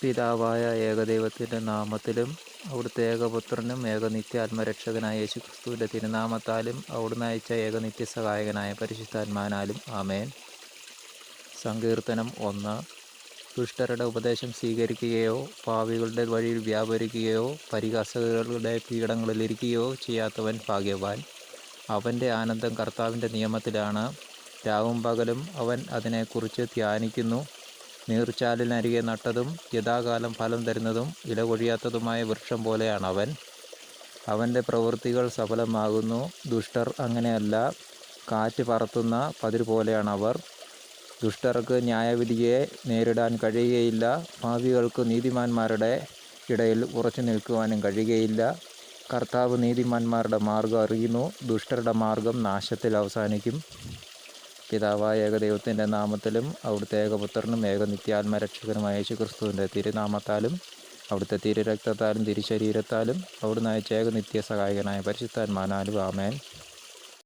പിതാവായ ഏകദൈവത്തിൻ്റെ നാമത്തിലും അവിടുത്തെ ഏകപുത്രനും ഏകനിത്യാത്മരക്ഷകനായ യേശുക്രിസ്തുവിൻ്റെ തിരുനാമത്താലും അവിടുന്ന് അയച്ച ഏകനിത്യസഹായകനായ പരിശുദ്ധാത്മാനാലും ആമേൻ. സങ്കീർത്തനം 1. ദുഷ്ടരുടെ ഉപദേശം സ്വീകരിക്കുകയോ പാപികളുടെ വഴിയിൽ വ്യാപരിക്കുകയോ പരിഹാസകരുടെ പീഠങ്ങളിലിരിക്കുകയോ ചെയ്യാത്തവൻ ഭാഗ്യവാൻ. അവൻ്റെ ആനന്ദം കർത്താവിൻ്റെ നിയമത്തിലാണ്. രാവും പകലും അവൻ അതിനെക്കുറിച്ച് ധ്യാനിക്കുന്നു. നീർച്ചാലിനരികെ നട്ടതും യഥാകാലം ഫലം തരുന്നതും ഇല കൊഴിയാത്തതുമായ വൃക്ഷം പോലെയാണ് അവൻ. അവൻ്റെ പ്രവൃത്തികൾ സഫലമാകുന്നു. ദുഷ്ടർ അങ്ങനെയല്ല, കാറ്റ് പറത്തുന്ന പതിര് പോലെയാണ് അവർ. ദുഷ്ടർക്ക് ന്യായവിധിയെ നേരിടാൻ കഴിയുകയില്ല. പാപികൾക്ക് നീതിമാന്മാരുടെ ഇടയിൽ ഉറച്ചു നിൽക്കുവാനും കഴിയുകയില്ല. കർത്താവ് നീതിമാന്മാരുടെ മാർഗം അറിയുന്നു, ദുഷ്ടരുടെ മാർഗം നാശത്തിൽ അവസാനിക്കും. പിതാവായ ഏകദൈവത്തിൻ്റെ നാമത്തിലും അവിടുത്തെ ഏകപുത്രനും ഏകനിത്യാത്മരക്ഷകനുമായ യേശുക്രിസ്തുവിൻ്റെ തിരുനാമത്താലും അവിടുത്തെ തിരുരക്തത്താലും തിരുശരീരത്താലും അവിടുന്ന് അയച്ച ഏകനിത്യസഹായകനായ പരിശുദ്ധാത്മാനാലും ആമേൻ.